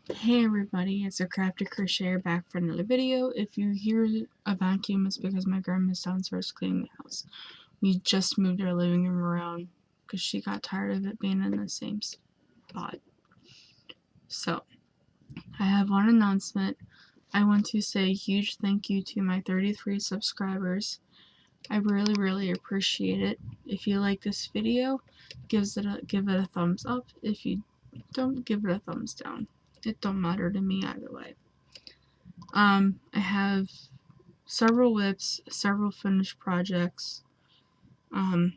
Hey everybody, it's a crafty crocheter back for another video. If you hear a vacuum, it's because my grandma's downstairs cleaning the house. We just moved our living room around because she got tired of it being in the same spot. So, I have one announcement. I want to say a huge thank you to my 33 subscribers. I really appreciate it. If you like this video, give it a thumbs up. If you don't, give it a thumbs down. It don't matter to me either way. I have several whips, several finished projects. I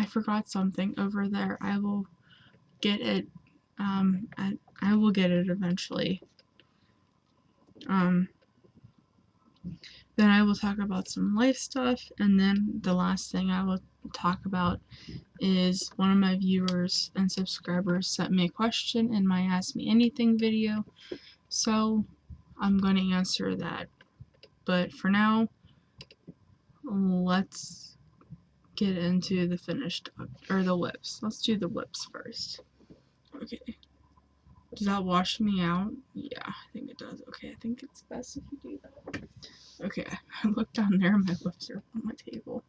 forgot something over there. I will get it. I will get it eventually. Then I will talk about some life stuff, and then the last thing I will talk about is one of my viewers and subscribers sent me a question in my Ask Me Anything video, so I'm going to answer that. But for now, let's get into the finished, or the whips. Let's do the whips first. Okay. Does that wash me out? Yeah, I think it does. Okay, I think it's best if you do that. Okay, I look down there and my whips are on my table.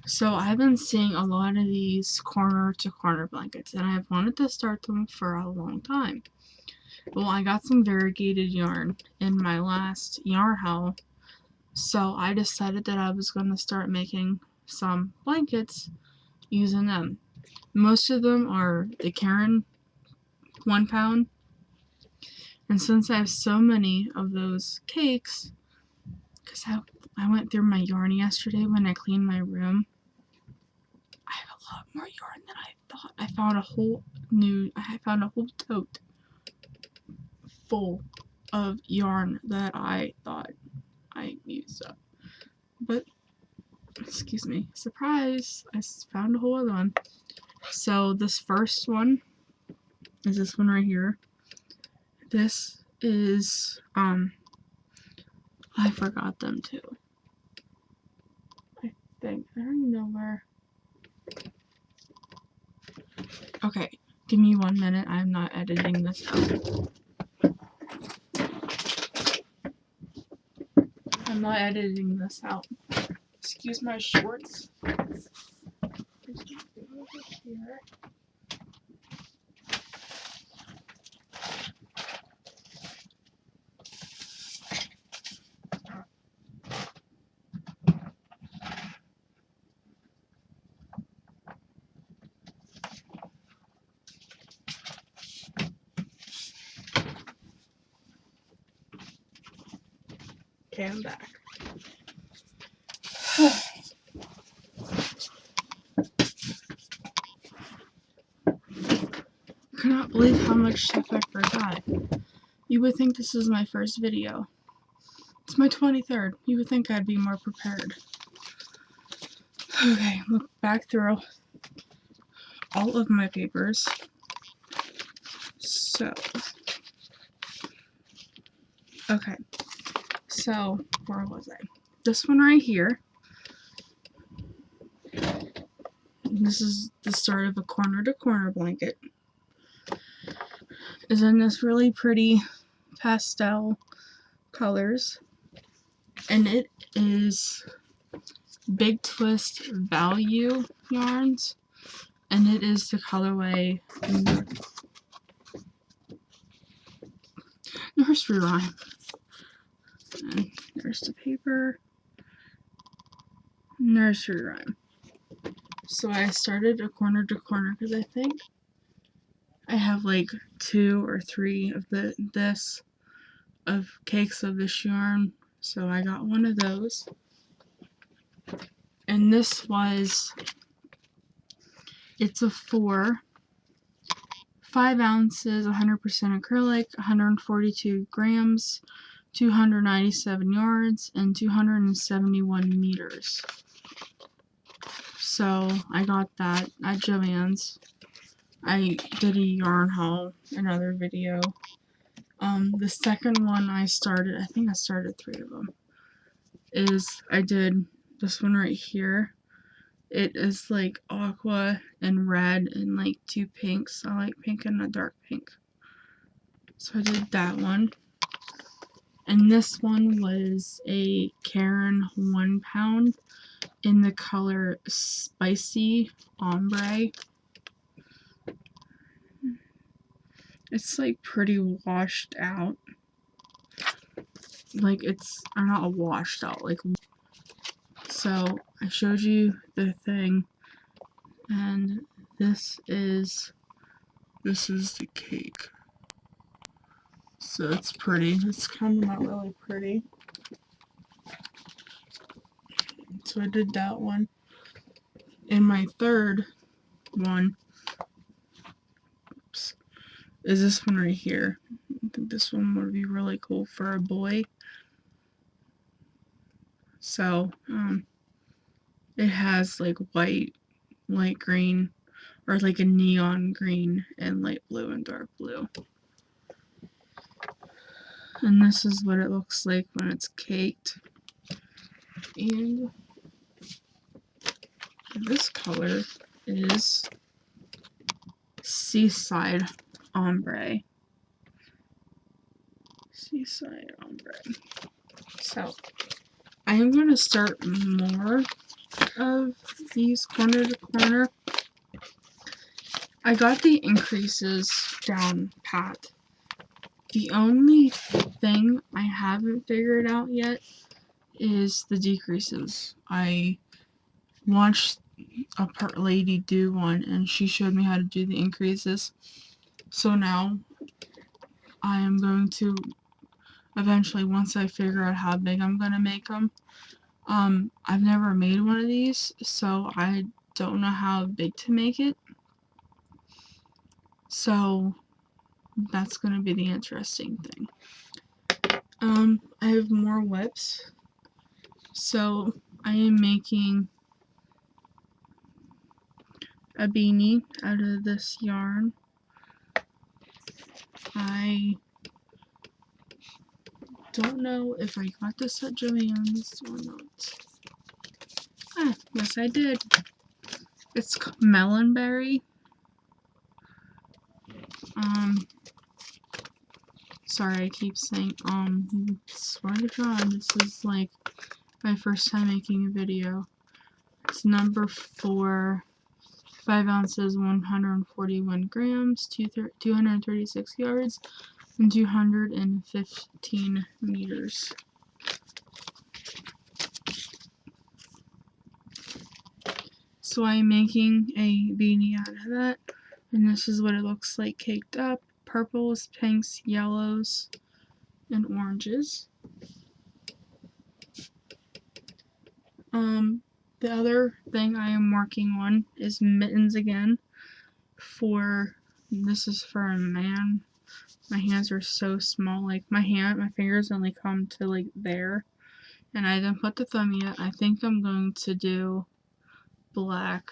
So I've been seeing a lot of these corner to corner blankets, and I've wanted to start them for a long time. Well, I got some variegated yarn in my last yarn haul, so I decided that I was going to start making some blankets using them. Most of them are the Karen 1 pound, and since I have so many of those cakes, because I went through my yarn yesterday when I cleaned my room, I have a lot more yarn than I thought. I found a whole tote full of yarn that I thought I used up. But, excuse me, surprise, I found a whole other one. So this first one is this one right here. This is, I forgot them too. I think, I don't know where. Okay, give me 1 minute, I'm not editing this out. I'm not editing this out. Excuse my shorts. Here. Okay, I'm back. I cannot believe how much stuff I forgot. You would think this is my first video. It's my 23rd. You would think I'd be more prepared. Okay, look back through all of my papers. So, okay. So, where was I? This one right here. This is the start of a corner to corner blanket. Is in this really pretty pastel colors, and it is Big Twist Value yarns, and it is the colorway Nursery Rhyme. And there's the paper. Nursery Rhyme. So I started a corner to corner because I think I have like 2 or 3 of cakes of this yarn. So I got one of those. And this it's a 4, 5 ounces, 100% acrylic, 142 grams, 297 yards, and 271 meters. So I got that at Joann's. I did a yarn haul, another video. The second one I think I started 3 of them, is I did this one right here. It is like aqua and red and like 2 pinks. I like pink and a dark pink. So I did that one. And this one was a Karen 1 pound in the color Spicy Ombre. It's like pretty washed out. Like it's, or not washed out, like, so I showed you the thing, and this is the cake. So it's pretty. It's kind of not really pretty. So I did that one. And my third one, oops, is this one right here. I think this one would be really cool for a boy. So, it has like white, light green, or like a neon green, and light blue and dark blue. And this is what it looks like when it's caked. And this color is Seaside Ombre. Seaside Ombre. So, I am going to start more of these corner to corner. I got the increases down pat. The only thing I haven't figured out yet is the decreases. I watched a part lady do one, and she showed me how to do the increases. So now I am going to eventually, once I figure out how big I'm gonna make them. I've never made one of these, so I don't know how big to make it. So that's gonna be the interesting thing. I have more whips. So I am making a beanie out of this yarn. I don't know if I got this at Joann's or not. Ah, yes I did. It's Melonberry. Sorry I keep saying swear to God, this is like my first time making a video. It's number 4, 5 ounces, 141 grams, 236 yards, and 215 meters. So I'm making a beanie out of that, and this is what it looks like caked up. Purples, pinks, yellows, and oranges. The other thing I am working on is mittens again. This is for a man. My hands are so small, like my fingers only come to like there. And I didn't put the thumb yet. I think I'm going to do black.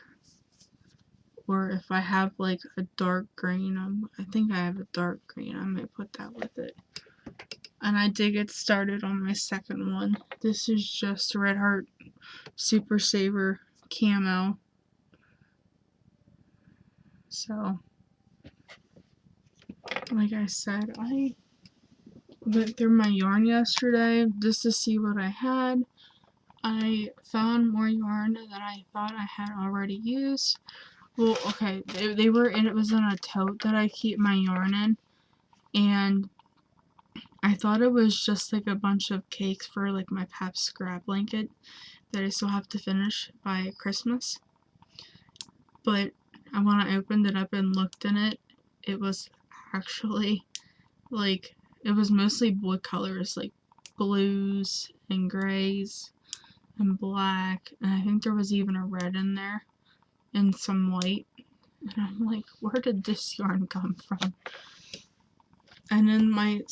Or if I have like a dark green, I think I have a dark green. I might put that with it. And I did get started on my second one. This is just Red Heart Super Saver Camo. So, like I said, I went through my yarn yesterday just to see what I had. I found more yarn that I thought I had already used. Well, okay, they were in, it was in a tote that I keep my yarn in, and I thought it was just like a bunch of cakes for like my Pap scrap blanket that I still have to finish by Christmas. But when I opened it up and looked in it, it was actually like, it was mostly wood colors, like blues and grays and black, and I think there was even a red in there and some white. And I'm like, where did this yarn come from? And then my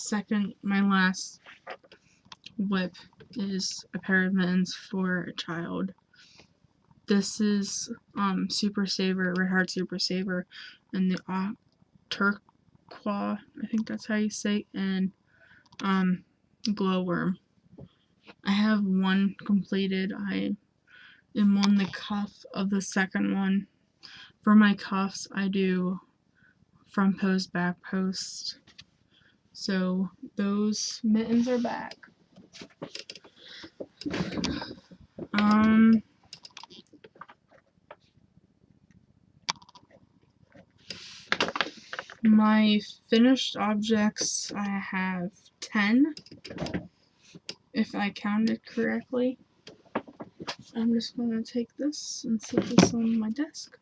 last whip is a pair of mittens for a child. This is Super Saver, Red Heart Super Saver, and the turquoise, I think that's how you say, and glowworm. I have one completed. I am on the cuff of the second one. For my cuffs, I do front post, back post. So those mittens are back. My finished objects, I have 10, if I counted correctly. I'm just going to take this and set this on my desk.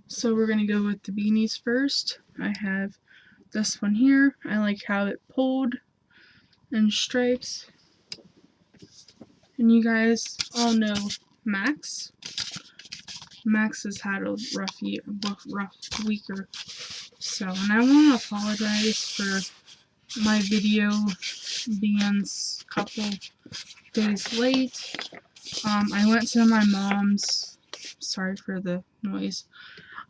So we're going to go with the beanies first. I have this one here. I like how it pulled in stripes. And you guys all know Max. Max has had a rough week or so, and I want to apologize for my video being a couple days late. I went to my mom's. Sorry for the noise.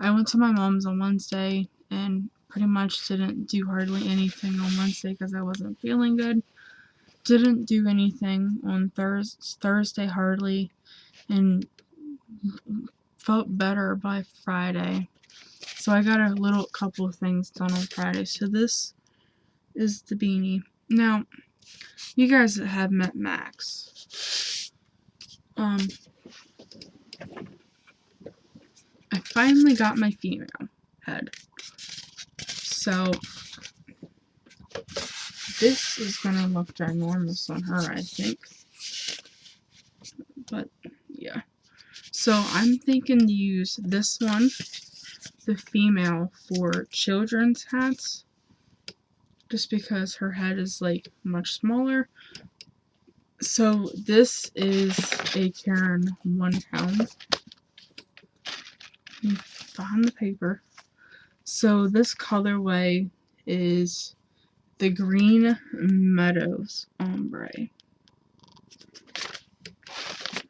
I went to my mom's on Wednesday and pretty much didn't do hardly anything on Wednesday because I wasn't feeling good. Didn't do anything on Thursday hardly, and felt better by Friday. So I got a couple of things done on Friday. So this is the beanie. Now, you guys have met Max. I finally got my female head. So this is gonna look ginormous on her, I think. But yeah. So I'm thinking to use this one, the female, for children's hats. Just because her head is like much smaller. So this is a Karen 1 pound. Found the paper. So this colorway is the Green Meadows ombre.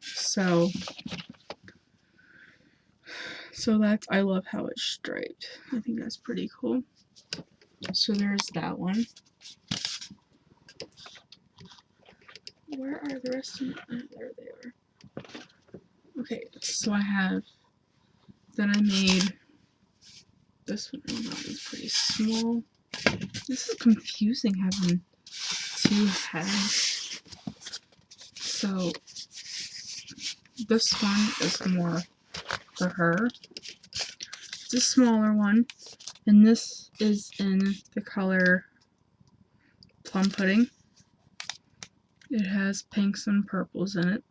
So that's, I love how it's striped. I think that's pretty cool. So there's that one. Where are the rest of them? Oh, there they are. Okay, so I made this one. Oh, that one's pretty small. This is confusing having 2 heads. So this one is more for her. It's a smaller one, and this is in the color Plum Pudding. It has pinks and purples in it.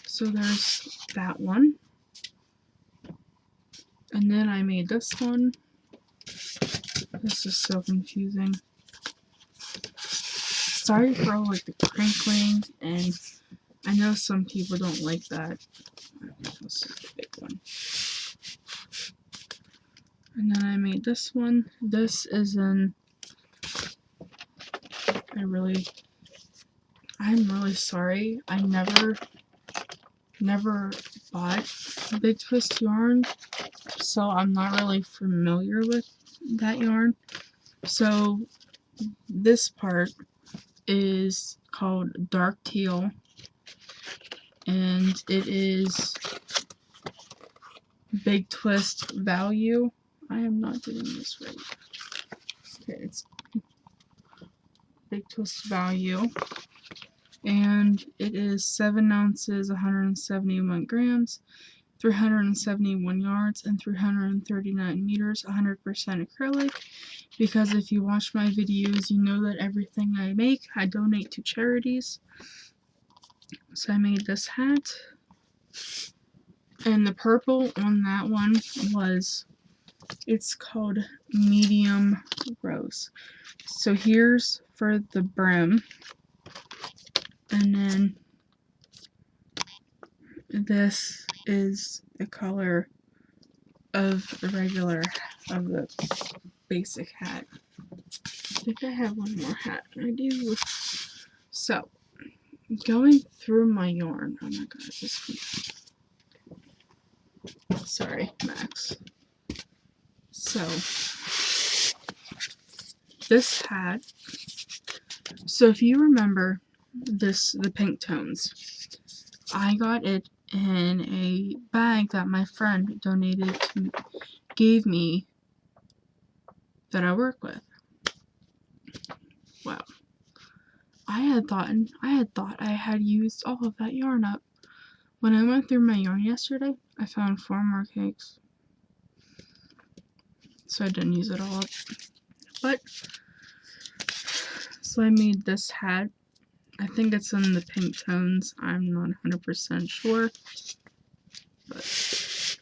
So there's that one. And then I made this one. This is so confusing. Sorry for all like the crinkling, and I know some people don't like that. This is the big one. And then I made this one. This is in, I'm really sorry. I never bought Big Twist yarn, so I'm not really familiar with that yarn. So this part is called Dark Teal, and it is Big Twist Value. I am not doing this right. Okay, it's Big Twist Value, and it is 7 ounces, 171 grams, 371 yards, and 339 meters, 100% acrylic. Because if you watch my videos, you know that everything I make, I donate to charities. So I made this hat, and the purple on that one was, it's called Medium Rose. So here's for the brim, and then this is the color of the basic hat. I think I have one more hat. I do. So, going through my yarn. Oh my god, this one. Sorry, Max. So, this hat. So if you remember the pink tones, I got it in a bag that my friend gave me that I work with. Wow. I had thought I had used all of that yarn up. When I went through my yarn yesterday, I found 4 more cakes. So I didn't use it all up. But, so I made this hat. I think it's in the pink tones. I'm not 100% sure. But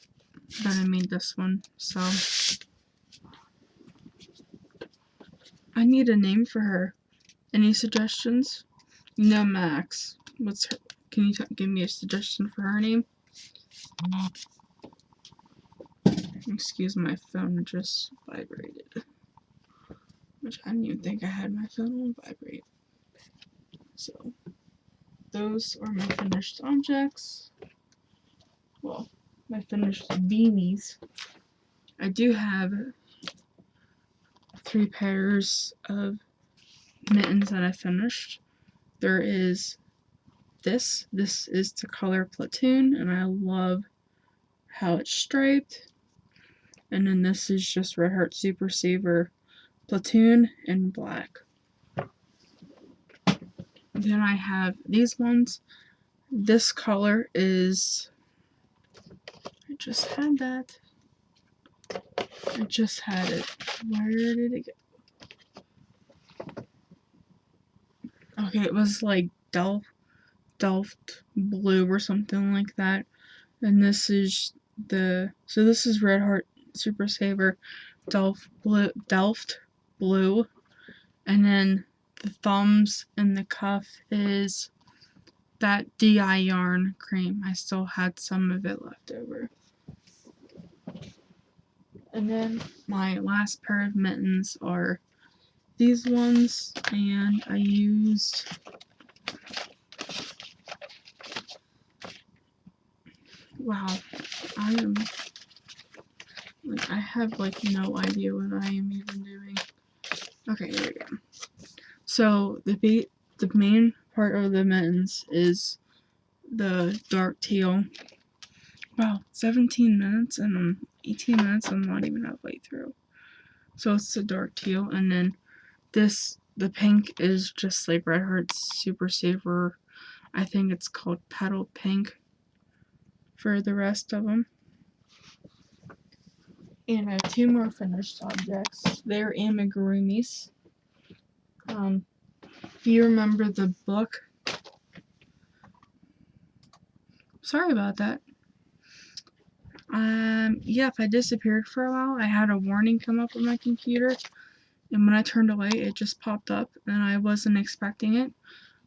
then I made this one. So, I need a name for her. Any suggestions? No, Max. What's her? Can you give me a suggestion for her name? Excuse my phone just vibrated. Which I didn't even think I had my phone on vibrate. So, those are my finished objects. Well, my finished beanies. I do have 3 pairs of mittens that I finished. There is this. This is the color Platoon, and I love how it's striped. And then this is just Red Heart Super Saver Platoon in black. Then I have these ones. This color is, I just had that. I just had it. Where did it go? Okay, it was like Delft blue or something like that. And this is this is Red Heart Super Saver Delft blue. And then the thumbs and the cuff is that DI yarn cream. I still had some of it left over. And then my last pair of mittens are these ones, and I used wow, I have like no idea what I am even doing. Okay, there we go. So the main part of the mittens is the dark teal. Wow, 17 minutes and 18 minutes, I'm not even halfway through. So it's the dark teal, and then the pink is just like Red Heart's Super Saver. I think it's called Petal Pink for the rest of them. And I have 2 more finished objects. They're amigurumis. If you remember the book, sorry about that. If I disappeared for a while, I had a warning come up on my computer, and when I turned away, it just popped up, and I wasn't expecting it.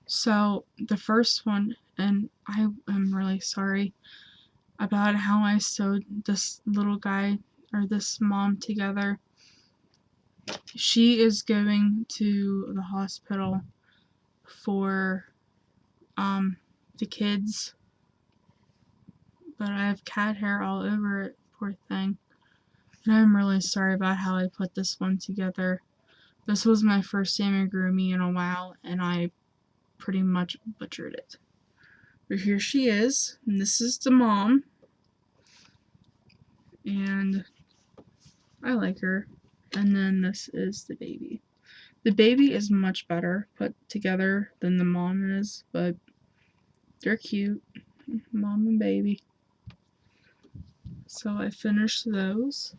So, the first one, and I am really sorry about how I sewed this little guy, or this mom, together. She is going to the hospital for, the kids, but I have cat hair all over it, poor thing. And I'm really sorry about how I put this one together. This was my first amigurumi in a while, and I pretty much butchered it. But here she is, and this is the mom. And I like her. And then this is the baby. The baby is much better put together than the mom is, but they're cute. Mom and baby. So I finished those.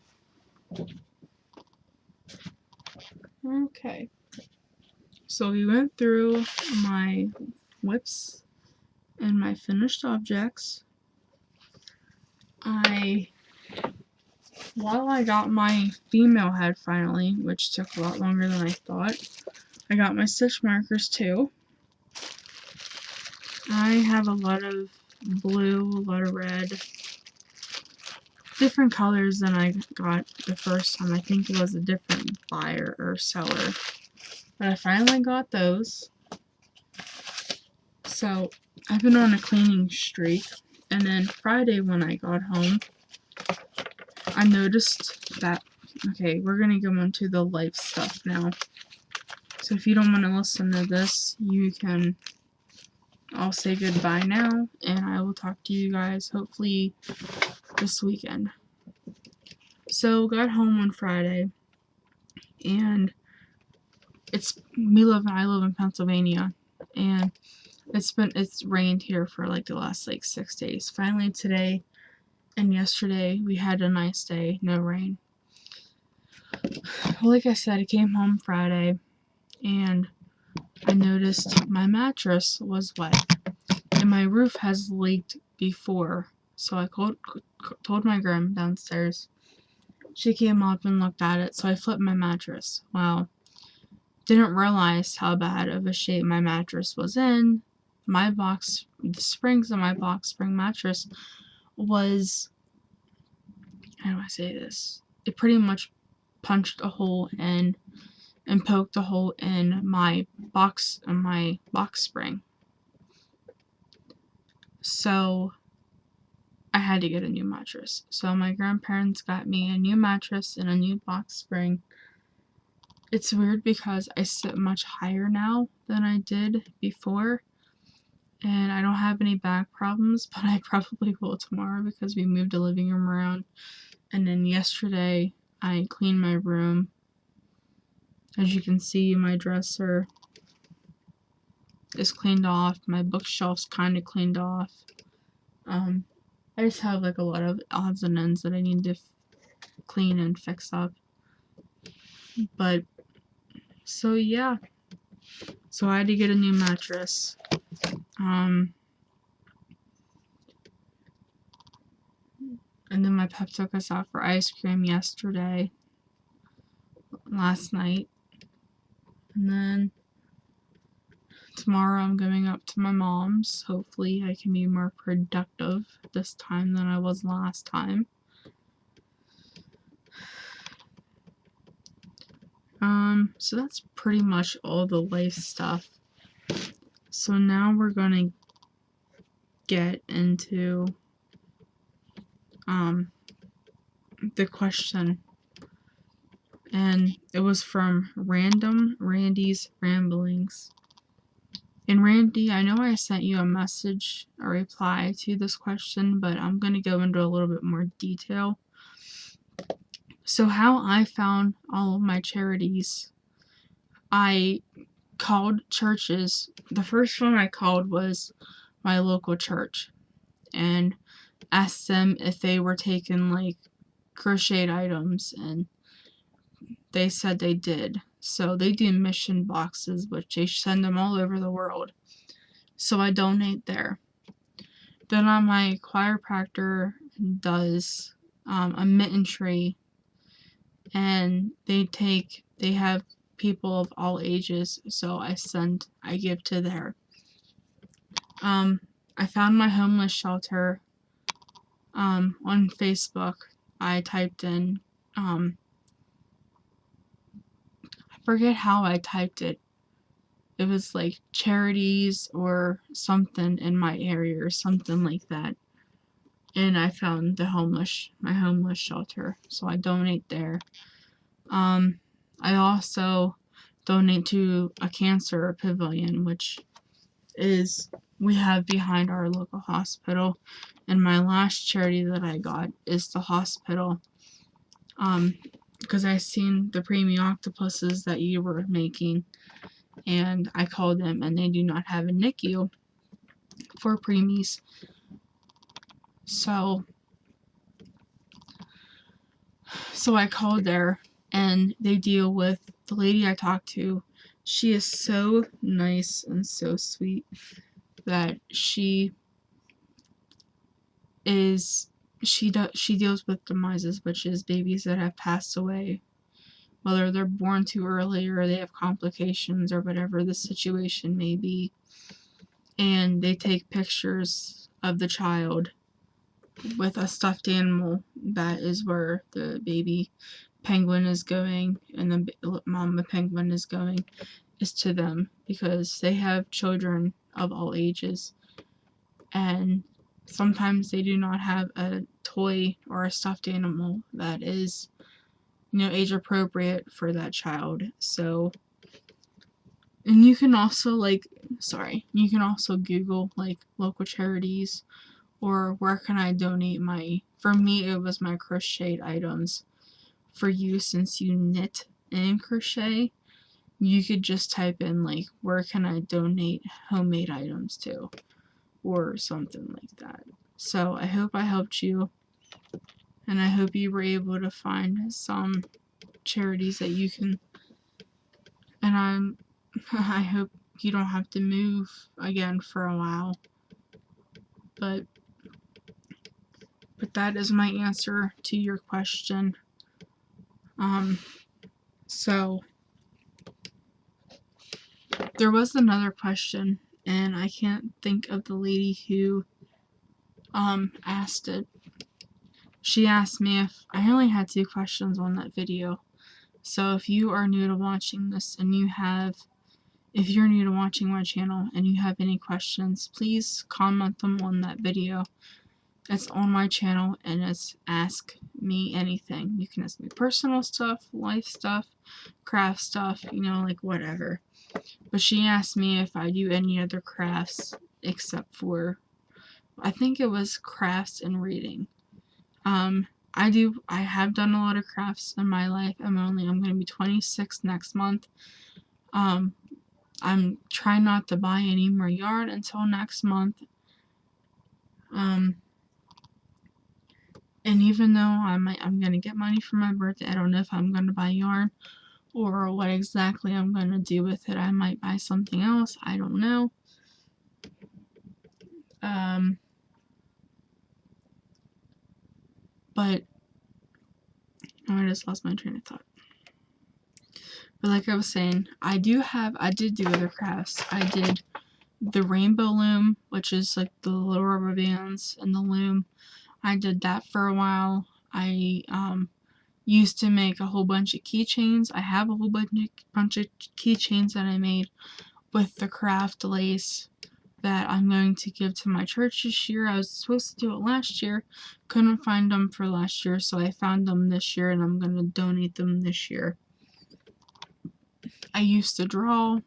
Okay. So we went through my whips and my finished objects. While I got my female head finally, which took a lot longer than I thought, I got my stitch markers too. I have a lot of blue, a lot of red, different colors than I got the first time. I think it was a different buyer or seller. But I finally got those. So I've been on a cleaning streak. And then Friday when I got home, I noticed that, okay, we're going to go into the life stuff now. So if you don't want to listen to this, I'll say goodbye now, and I will talk to you guys hopefully this weekend. So got home on Friday, and I live in Pennsylvania, and it's rained here for like the last like 6 days. Finally today and yesterday we had a nice day, no rain. Well, like I said, I came home Friday and I noticed my mattress was wet and my roof has leaked before. So I told my grandma downstairs. She came up and looked at it, so I flipped my mattress. Wow. Didn't realize how bad of a shape my mattress was in. The springs on my box spring mattress was, how do I say this? It pretty much punched a hole in and poked a hole in my box spring. So I had to get a new mattress. So my grandparents got me a new mattress and a new box spring. It's weird because I sit much higher now than I did before. And I don't have any back problems, but I probably will tomorrow because we moved the living room around. And then yesterday, I cleaned my room. As you can see, my dresser is cleaned off. My bookshelf's kind of cleaned off. I just have like a lot of odds and ends that I need to clean and fix up. But, so yeah. So I had to get a new mattress. And then my pep took us out for ice cream last night. And then tomorrow I'm going up to my mom's. Hopefully I can be more productive this time than I was last time. So that's pretty much all the life stuff. So now we're gonna get into the question, and it was from Random Randy's Ramblings. And Randy, I know I sent you a reply to this question, but I'm gonna go into a little bit more detail. So how I found all of my charities, I called churches. The first one I called was my local church and asked them if they were taking like crocheted items, and they said they did. So they do mission boxes, which they send them all over the world. So I donate there. Then my chiropractor does a mitten tree, and they have people of all ages, so I give to there. I found my homeless shelter on Facebook. I typed in I forget how I typed it. It was like charities or something in my area or something like that. And I found my homeless shelter, so I donate there. I also donate to a cancer pavilion, which we have behind our local hospital. And my last charity that I got is the hospital. Because I seen the premium octopuses that you were making, and I called them, and they do not have a NICU for preemies. So I called there, and they deal with the lady I talked to. She is so nice and so sweet that she deals with demises, which is babies that have passed away, whether they're born too early or they have complications or whatever the situation may be. And they take pictures of the child with a stuffed animal. That is where the baby penguin is going, and the mama penguin is going, is to them, because they have children of all ages, and sometimes they do not have a toy or a stuffed animal that is, age appropriate for that child. So, and you can also Google like local charities, or where can I donate for me it was my crocheted items for you, since you knit in crochet, you could just type in like, where can I donate homemade items to, or something like that. So I hope I helped you, and I hope you were able to find some charities that you can, and I hope you don't have to move again for a while. But that is my answer to your question. So there was another question, and I can't think of the lady who asked it. She asked me if I only had 2 questions on that video. So if you are new to watching this and if you're new to watching my channel and you have any questions, please comment them on that video. It's on my channel, and it's Ask Me Anything. You can ask me personal stuff, life stuff, craft stuff, like whatever. But she asked me if I do any other crafts except for, I think it was crafts and reading. I have done a lot of crafts in my life. I'm going to be 26 next month. I'm trying not to buy any more yarn until next month. And even though I'm going to get money for my birthday, I don't know if I'm going to buy yarn or what exactly I'm going to do with it. I might buy something else. I don't know. But I just lost my train of thought. But like I was saying, I did do other crafts. I did the rainbow loom, which is like the little rubber bands and the loom. I did that for a while. I used to make a whole bunch of keychains. I have a whole bunch of keychains that I made with the craft lace that I'm going to give to my church this year. I was supposed to do it last year. Couldn't find them for last year, so I found them this year, and I'm going to donate them this year. I used to draw.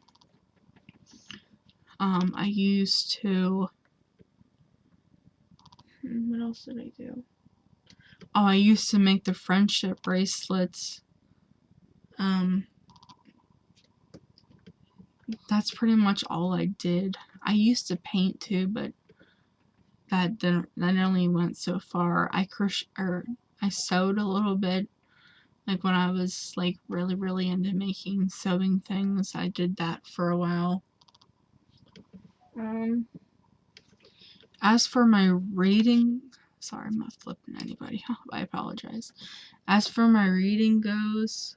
I used to... What else did I do? Oh, I used to make the friendship bracelets. That's pretty much all I did. I used to paint too, but that only went so far. I sewed a little bit. Like when I was like really into making sewing things, I did that for a while. As for my reading, sorry, I'm not flipping anybody. I apologize. As for my reading goes,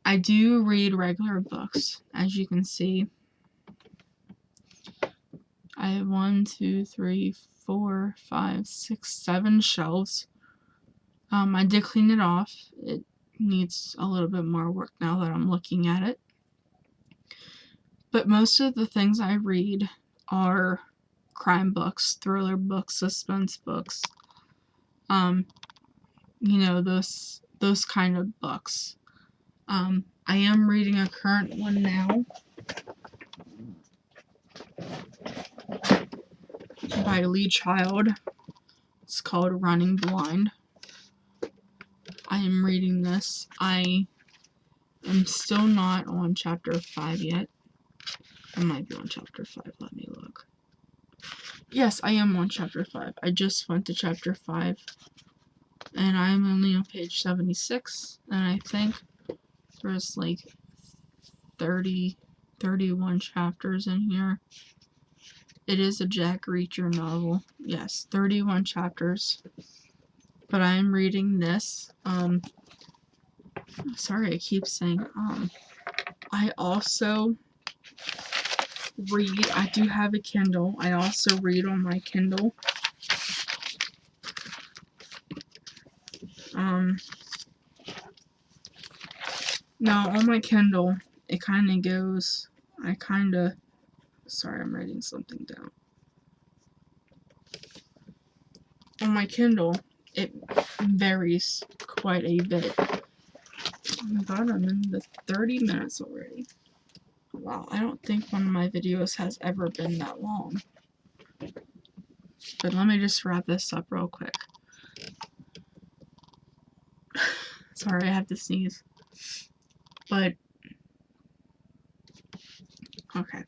I do read regular books, as you can see. I have 1, 2, 3, 4, 5, 6, 7 shelves. I did clean it off. It needs a little bit more work now that I'm looking at it. But most of the things I read are crime books, thriller books, suspense books. Those kind of books. I am reading a current one now by Lee Child. It's called Running Blind. I am reading this. I am still not on chapter 5 yet. I might be on chapter 5. Let me look. Yes, I am on chapter 5. I just went to chapter 5. And I'm only on page 76. And I think there's like 31 chapters in here. It is a Jack Reacher novel. Yes, 31 chapters. But I'm reading this. Sorry, I keep saying I also read. I do have a Kindle. I also read on my Kindle. Now on my Kindle, it kind of goes. Sorry, I'm writing something down. On my Kindle, it varies quite a bit. Oh my god, I'm in the 30 minutes already. Wow, I don't think one of my videos has ever been that long. But let me just wrap this up real quick. Sorry, I have to sneeze. But okay.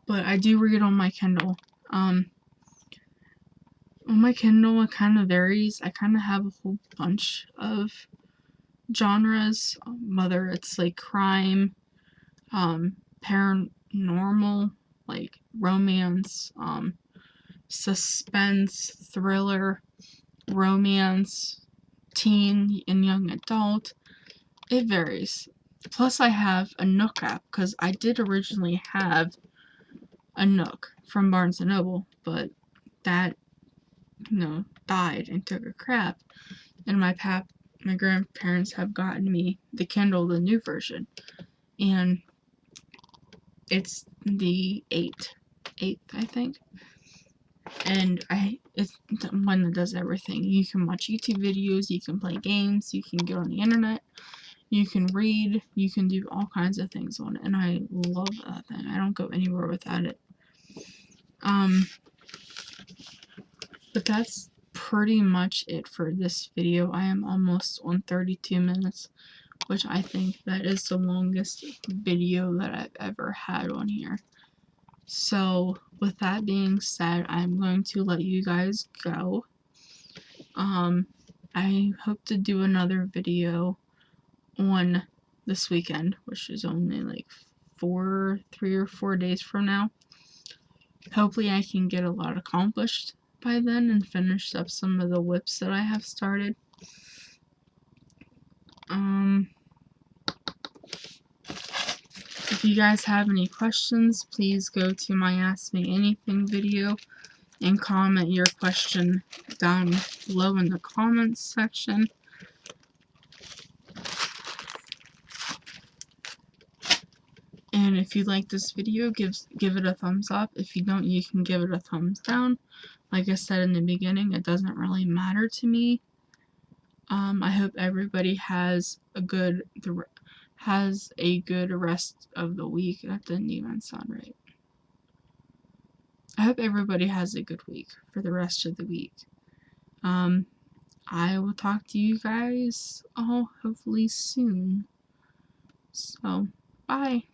But I do read on my Kindle. On my Kindle, it kind of varies. I kind of have a whole bunch of genres, whether it's like crime, paranormal, like romance, suspense, thriller, romance, teen and young adult. It varies. Plus, I have a Nook app because I did originally have a Nook from Barnes & Noble, but that, died and took a crap. And my grandparents have gotten me the Kindle, the new version, and it's the 8th, I think. And it's the one that does everything. You can watch YouTube videos, you can play games, you can get on the internet, you can read, you can do all kinds of things on it, and I love that thing. I don't go anywhere without it. But that's pretty much it for this video. I am almost on 32 minutes, which I think that is the longest video that I've ever had on here. So, with that being said, I'm going to let you guys go. I hope to do another video on this weekend, which is only like 3 or 4 days from now. Hopefully I can get a lot accomplished by then and finish up some of the whips that I have started. If you guys have any questions, please go to my Ask Me Anything video and comment your question down below in the comments section. And if you like this video, give it a thumbs up. If you don't, you can give it a thumbs down. Like I said in the beginning, it doesn't really matter to me. I hope everybody has a good rest of the week. That didn't even sound right. I hope everybody has a good week for the rest of the week. I will talk to you guys all hopefully soon. So, bye.